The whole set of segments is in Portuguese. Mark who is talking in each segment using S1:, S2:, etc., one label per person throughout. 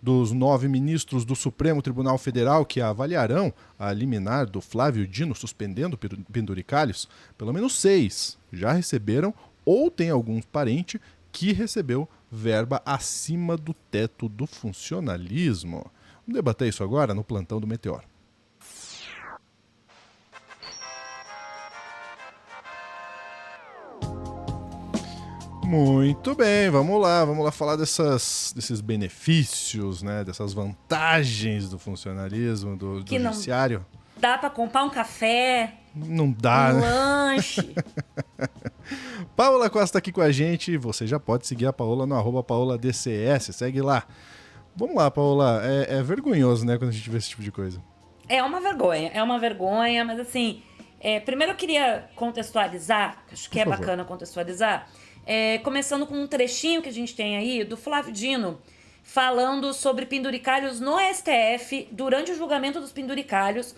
S1: Dos 9 ministros do Supremo Tribunal Federal que avaliarão a liminar do Flávio Dino suspendendo penduricalhos, pelo menos 6 já receberam ou tem algum parente que recebeu verba acima do teto do funcionalismo. Vamos debater isso agora no Plantão do Meteoro. Muito bem, vamos lá falar desses benefícios, né, dessas vantagens do funcionalismo, do judiciário.
S2: Dá para comprar um café,
S1: não dá,
S2: um
S1: né?
S2: lanche.
S1: Paola Costa aqui com a gente, você já pode seguir a Paola no @PaolaDCS, segue lá. Vamos lá, Paola, é vergonhoso, né, quando a gente vê esse tipo de coisa.
S2: É uma vergonha, mas assim, primeiro eu queria contextualizar, acho que é bacana contextualizar, começando com um trechinho que a gente tem aí do Flávio Dino, falando sobre penduricalhos no STF, durante o julgamento dos penduricalhos,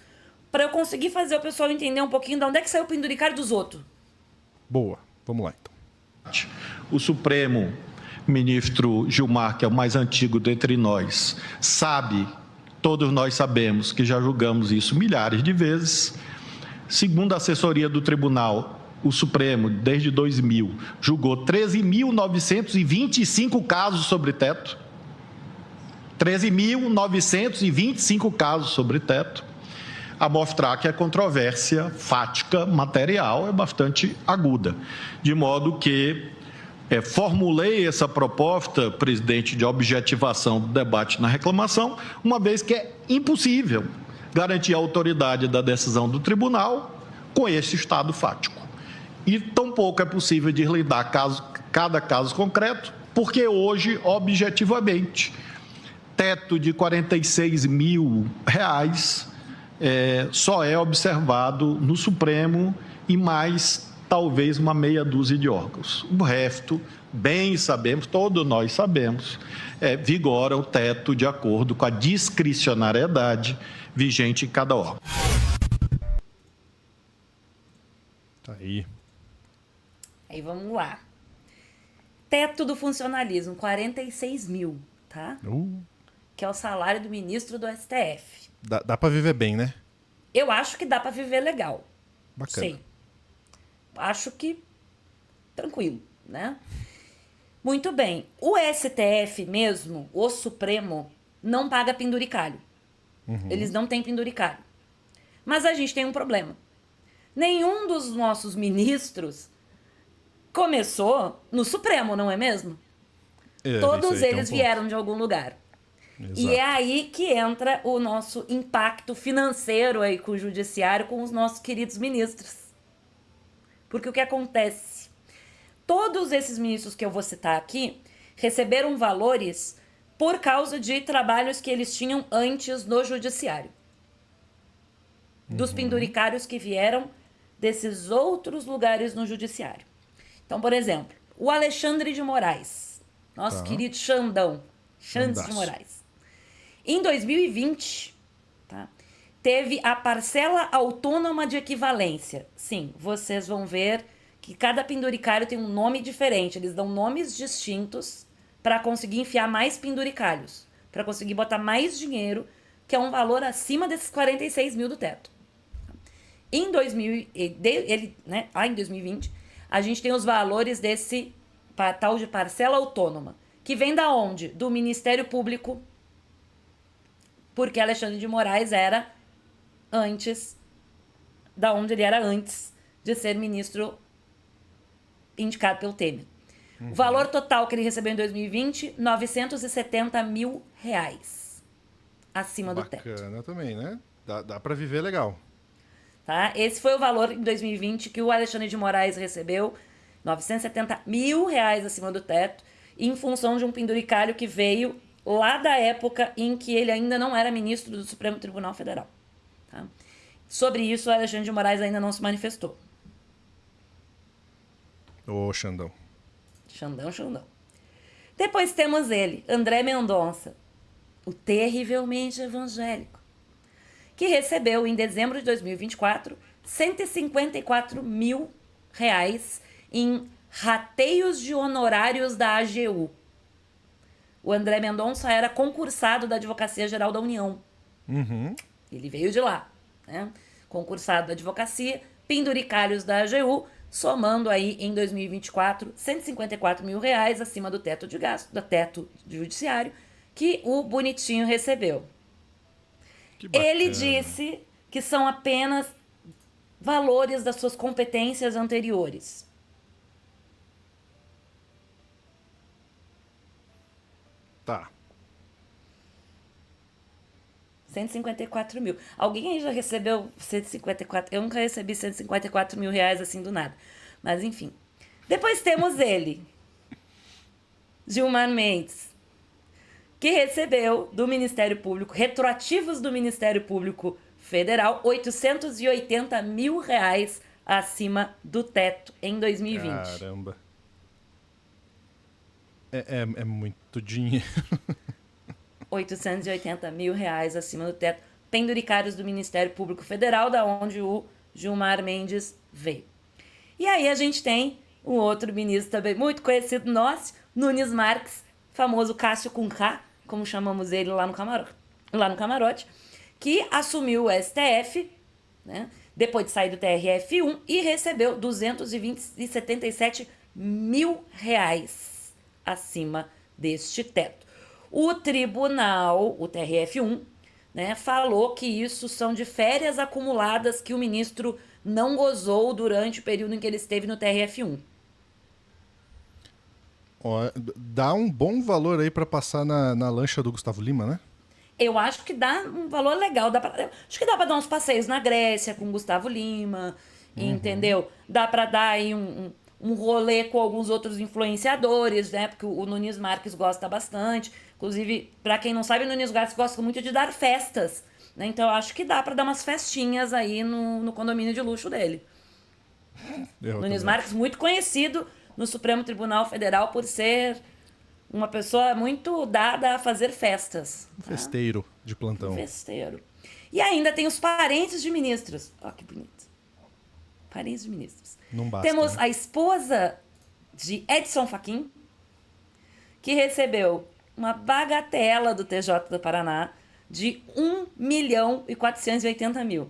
S2: para eu conseguir fazer o pessoal entender um pouquinho de onde é que saiu o penduricalho dos outros.
S1: Boa, vamos lá então.
S3: O Supremo, ministro Gilmar, que é o mais antigo dentre nós, sabe, todos nós sabemos que já julgamos isso milhares de vezes. Segundo a assessoria do tribunal, o Supremo, desde 2000, julgou 13.925 casos sobre teto. 13.925 casos sobre teto, a mostrar que a controvérsia fática material é bastante aguda. De modo que formulei essa proposta, presidente, de objetivação do debate na reclamação, uma vez que é impossível garantir a autoridade da decisão do tribunal com esse estado fático. E tampouco é possível deslindar cada caso concreto, porque hoje, objetivamente, teto de R$46 mil só é observado no Supremo e mais talvez uma meia dúzia de órgãos. O resto, bem sabemos, todos nós sabemos, vigora o teto de acordo com a discricionariedade vigente em cada órgão.
S1: Tá aí.
S2: Aí vamos lá. Teto do funcionalismo, 46 mil, tá? Que é o salário do ministro do STF.
S1: Dá pra viver bem, né?
S2: Eu acho que dá pra viver legal.
S1: Bacana.
S2: Sim. Acho que tranquilo, né? Muito bem. O STF mesmo, o Supremo, não paga penduricalho. Eles não têm penduricalho. Mas a gente tem um problema. Nenhum dos nossos ministros começou no Supremo, não é mesmo? Todos eles vieram de algum lugar.
S1: Exato.
S2: E é aí que entra o nosso impacto financeiro aí com o judiciário, com os nossos queridos ministros. Porque o que acontece? Todos esses ministros que eu vou citar aqui receberam valores por causa de trabalhos que eles tinham antes no judiciário. Dos penduricários que vieram desses outros lugares no judiciário. Então, por exemplo, o Alexandre de Moraes, nosso querido Xandão, Xandes de Moraes. Em 2020, tá, teve a parcela autônoma de equivalência. Sim, vocês vão ver que cada penduricário tem um nome diferente. Eles dão nomes distintos para conseguir enfiar mais penduricalhos, para conseguir botar mais dinheiro, que é um valor acima desses 46 mil do teto. Em 2020, a gente tem os valores desse tal de parcela autônoma, que vem da onde? Do Ministério Público, porque Alexandre de Moraes era antes, da onde ele era antes de ser ministro indicado pelo Temer. O valor total que ele recebeu em 2020, R$970 mil acima do teto.
S1: Bacana também, né? Dá pra viver legal.
S2: Tá? Esse foi o valor em 2020 que o Alexandre de Moraes recebeu, R$970 mil acima do teto, em função de um penduricalho que veio lá da época em que ele ainda não era ministro do Supremo Tribunal Federal. Tá? Sobre isso, o Alexandre de Moraes ainda não se manifestou.
S1: Ô, Xandão.
S2: Xandão. Depois temos ele, André Mendonça, o terrivelmente evangélico, que recebeu em dezembro de 2024 R$154 mil em rateios de honorários da AGU. o André Mendonça era concursado da Advocacia Geral da União. Ele veio de lá, né? Concursado da advocacia, penduricalhos da AGU, somando aí em 2024 R$ 154 mil acima do teto de gasto, do teto judiciário, que o bonitinho recebeu.
S1: Que bacana.
S2: Ele disse que são apenas valores das suas competências anteriores.
S1: Tá.
S2: 154 mil. Alguém aí já recebeu 154? Eu nunca recebi 154 mil assim do nada. Mas enfim. Depois temos ele, Gilmar Mendes, que recebeu do Ministério Público, retroativos do Ministério Público Federal, R$ 880 mil acima do teto em 2020.
S1: Caramba. É muito dinheiro.
S2: 880 mil acima do teto, penduricários do Ministério Público Federal, da onde o Gilmar Mendes veio. E aí a gente tem um outro ministro também muito conhecido nosso, Nunes Marques, famoso Cássio com K, como chamamos ele lá no camarote, que assumiu o STF, né, depois de sair do TRF1 e recebeu R$ 277 mil acima deste teto. O tribunal, o TRF1, né, falou que isso são de férias acumuladas que o ministro não gozou durante o período em que ele esteve no TRF1.
S1: Ó, dá um bom valor aí pra passar na lancha do Gustavo Lima, né?
S2: Eu acho que dá um valor legal. Acho que dá pra dar uns passeios na Grécia com o Gustavo Lima, entendeu? Dá pra dar aí um rolê com alguns outros influenciadores, né? Porque o Nunes Marques gosta bastante. Inclusive, pra quem não sabe, o Nunes Marques gosta muito de dar festas, né? Então eu acho que dá pra dar umas festinhas aí no condomínio de luxo dele. Nunes Marques, muito conhecido no Supremo Tribunal Federal por ser uma pessoa muito dada a fazer festas.
S1: Um festeiro de plantão.
S2: Festeiro. E ainda tem os parentes de ministros. Ó, que bonito. Parentes de ministros.
S1: Não basta,
S2: Temos
S1: né?
S2: a esposa de Edson Fachin, que recebeu uma bagatela do TJ do Paraná de R$ 1.480.000.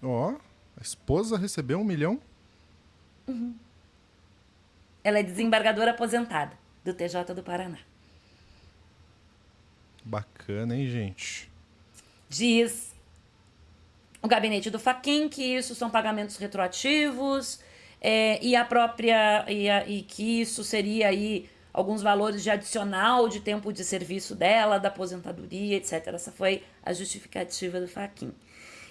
S1: Ó, a esposa recebeu 1 milhão?
S2: Ela é desembargadora aposentada do TJ do Paraná.
S1: Bacana, hein, gente?
S2: Diz o gabinete do Fachin que isso são pagamentos retroativos e que isso seria aí alguns valores de adicional de tempo de serviço dela, da aposentadoria, etc. Essa foi a justificativa do Fachin.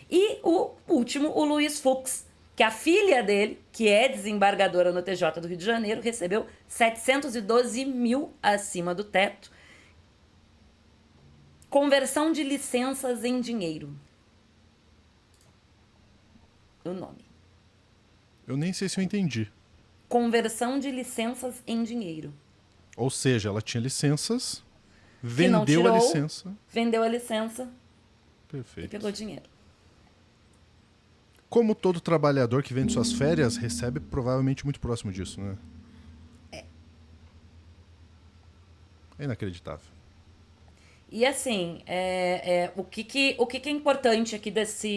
S2: E o último, o Luiz Fux, que a filha dele, que é desembargadora no TJ do Rio de Janeiro, recebeu 712 mil acima do teto. Conversão de licenças em dinheiro. O nome.
S1: Eu nem sei se eu entendi.
S2: Conversão de licenças em dinheiro.
S1: Ou seja, ela tinha licenças,
S2: Que não
S1: vendeu a
S2: tirou,
S1: licença.
S2: vendeu a licença e
S1: Perfeito.
S2: pegou dinheiro.
S1: Como todo trabalhador que vende suas férias, recebe provavelmente muito próximo disso, né? É inacreditável.
S2: E assim, o que é importante aqui dessa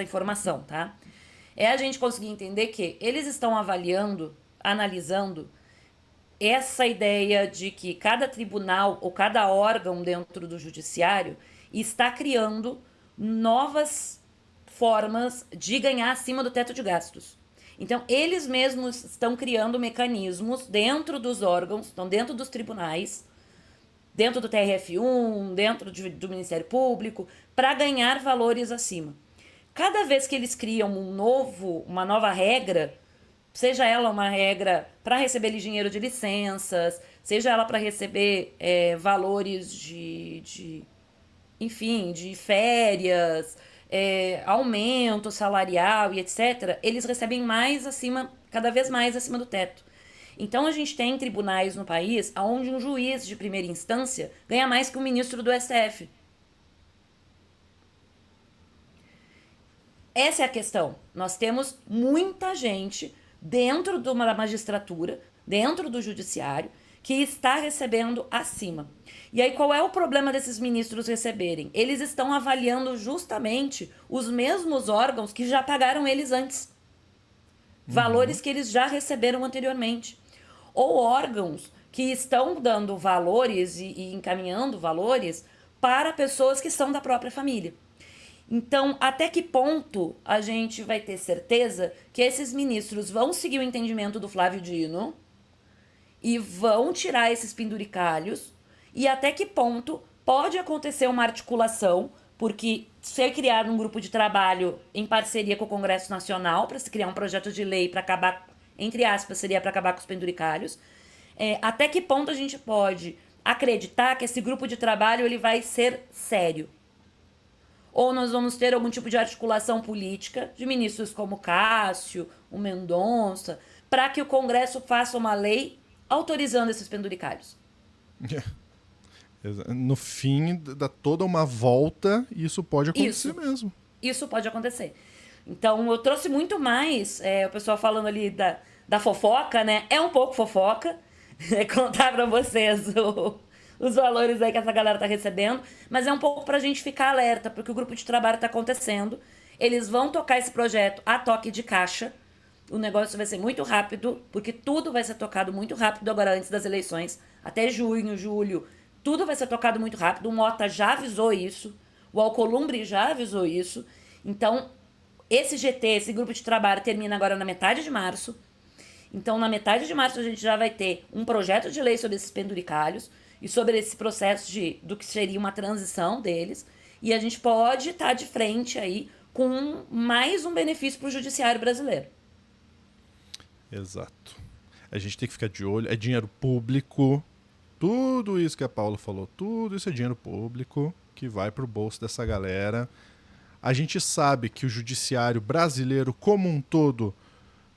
S2: informação, tá? É a gente conseguir entender que eles estão avaliando, analisando essa ideia de que cada tribunal ou cada órgão dentro do judiciário está criando novas formas de ganhar acima do teto de gastos. Então, eles mesmos estão criando mecanismos dentro dos órgãos, então dentro dos tribunais, dentro do TRF1, dentro do Ministério Público, para ganhar valores acima. Cada vez que eles criam uma nova regra, seja ela uma regra para receber dinheiro de licenças, seja ela para receber valores de férias, aumento salarial e etc., eles recebem cada vez mais acima do teto. Então a gente tem tribunais no país onde um juiz de primeira instância ganha mais que um ministro do STF. Essa é a questão. Nós temos muita gente dentro de uma magistratura, dentro do judiciário que está recebendo acima. E aí qual é o problema desses ministros receberem? Eles estão avaliando justamente os mesmos órgãos que já pagaram eles antes. Valores que eles já receberam anteriormente. Ou órgãos que estão dando valores e encaminhando valores para pessoas que são da própria família. Então, até que ponto a gente vai ter certeza que esses ministros vão seguir o entendimento do Flávio Dino e vão tirar esses penduricalhos, e até que ponto pode acontecer uma articulação, porque ser criado um grupo de trabalho em parceria com o Congresso Nacional para se criar um projeto de lei para acabar, entre aspas, seria para acabar com os penduricalhos, até que ponto a gente pode acreditar que esse grupo de trabalho ele vai ser sério? Ou nós vamos ter algum tipo de articulação política de ministros como Cássio, o Mendonça, para que o Congresso faça uma lei autorizando esses penduricalhos.
S1: No fim, dá toda uma volta e isso pode acontecer mesmo.
S2: Isso pode acontecer. Então, eu trouxe muito mais, o pessoal falando ali da fofoca, né? É um pouco fofoca, contar pra vocês os valores aí que essa galera tá recebendo, mas é um pouco pra gente ficar alerta, porque o grupo de trabalho tá acontecendo, eles vão tocar esse projeto a toque de caixa, o negócio vai ser muito rápido, porque tudo vai ser tocado muito rápido agora antes das eleições, até junho, julho, tudo vai ser tocado muito rápido. O Mota já avisou isso, o Alcolumbre já avisou isso. Então, esse GT, esse grupo de trabalho, termina agora na metade de março. Então, na metade de março, a gente já vai ter um projeto de lei sobre esses penduricalhos e sobre esse processo do que seria uma transição deles. E a gente pode estar de frente aí com mais um benefício para o judiciário brasileiro.
S1: Exato. A gente tem que ficar de olho. É dinheiro público. Tudo isso que a Paula falou, tudo isso é dinheiro público que vai pro bolso dessa galera. A gente sabe que o judiciário brasileiro como um todo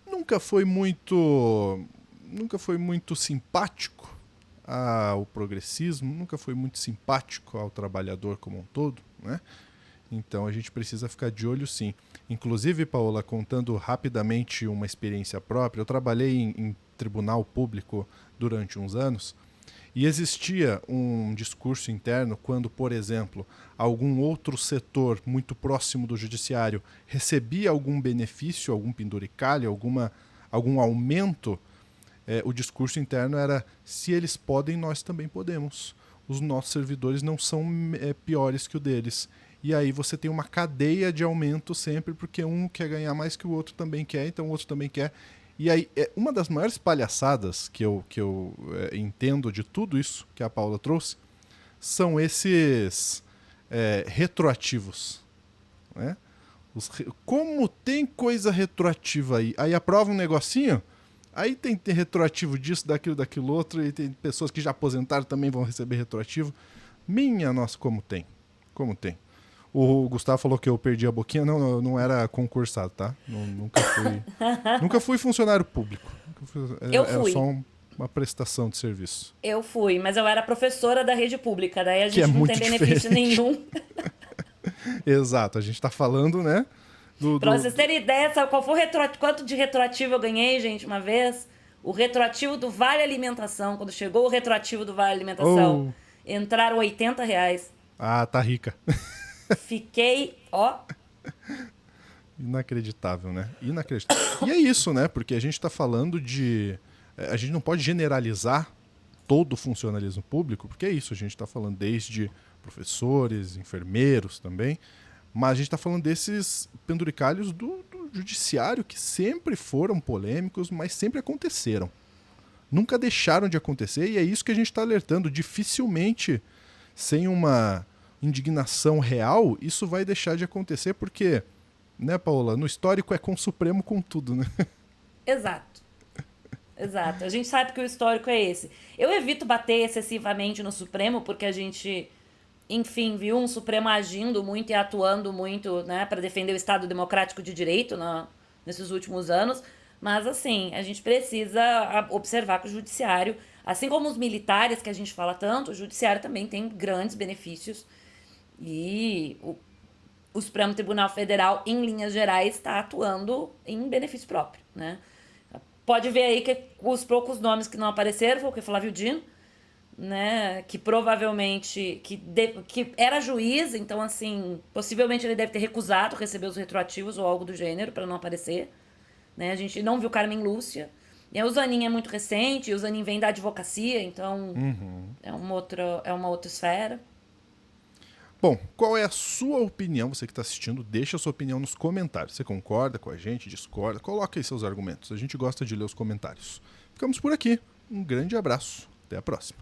S1: nunca foi muito simpático ao progressismo, nunca foi muito simpático ao trabalhador como um todo, né? Então a gente precisa ficar de olho sim. Inclusive, Paola, contando rapidamente uma experiência própria, eu trabalhei em tribunal público durante uns anos e existia um discurso interno quando, por exemplo, algum outro setor muito próximo do judiciário recebia algum benefício, algum penduricalho, algum aumento, o discurso interno era: se eles podem, nós também podemos. Os nossos servidores não são piores que o deles. E aí você tem uma cadeia de aumento sempre, porque um quer ganhar mais que o outro também quer, então o outro também quer. E aí, uma das maiores palhaçadas que eu entendo de tudo isso que a Paula trouxe são esses retroativos. Né? Como tem coisa retroativa aí? Aí aprova um negocinho, aí tem retroativo disso, daquilo outro, e tem pessoas que já aposentaram também vão receber retroativo. Minha nossa, como tem. Como tem. O Gustavo falou que eu perdi a boquinha. Não era concursado, tá? Nunca fui funcionário público.
S2: Eu fui.
S1: Era só uma prestação de serviço.
S2: Eu fui, mas eu era professora da rede pública. Daí a gente não tem benefício nenhum.
S1: Exato. A gente tá falando, né?
S2: Pra vocês terem ideia, sabe qual foi quanto de retroativo eu ganhei, gente, uma vez? O retroativo do Vale Alimentação. Quando chegou o retroativo do Vale Alimentação, entraram R$80.
S1: Ah, tá rica.
S2: Fiquei, ó.
S1: Inacreditável, né? Inacreditável. E é isso, né? Porque a gente tá falando de... A gente não pode generalizar todo o funcionalismo público, porque é isso, a gente tá falando desde professores, enfermeiros também, mas a gente tá falando desses penduricalhos do judiciário que sempre foram polêmicos, mas sempre aconteceram. Nunca deixaram de acontecer, e é isso que a gente tá alertando. Dificilmente, sem uma indignação real, isso vai deixar de acontecer, porque, né, Paola, no histórico é com o Supremo com tudo, né?
S2: Exato. A gente sabe que o histórico é esse. Eu evito bater excessivamente no Supremo, porque a gente, enfim, viu um Supremo agindo muito e atuando muito, né, para defender o Estado Democrático de Direito nesses últimos anos. Mas, assim, a gente precisa observar que o judiciário, assim como os militares que a gente fala tanto, o judiciário também tem grandes benefícios. E o Supremo Tribunal Federal, em linhas gerais, está atuando em benefício próprio, né? pode ver aí que os poucos nomes que não apareceram foi o que Flávio Dino, né, que provavelmente que era juiz, então assim, possivelmente ele deve ter recusado receber os retroativos ou algo do gênero para não aparecer, né? A gente não viu Carmen Lúcia. E o Zanin é muito recente, e o Zanin vem da advocacia, então é uma outra esfera.
S1: Bom, qual é a sua opinião? Você que está assistindo, deixa a sua opinião nos comentários. Você concorda com a gente, discorda? Coloque aí seus argumentos. A gente gosta de ler os comentários. Ficamos por aqui. Um grande abraço. Até a próxima.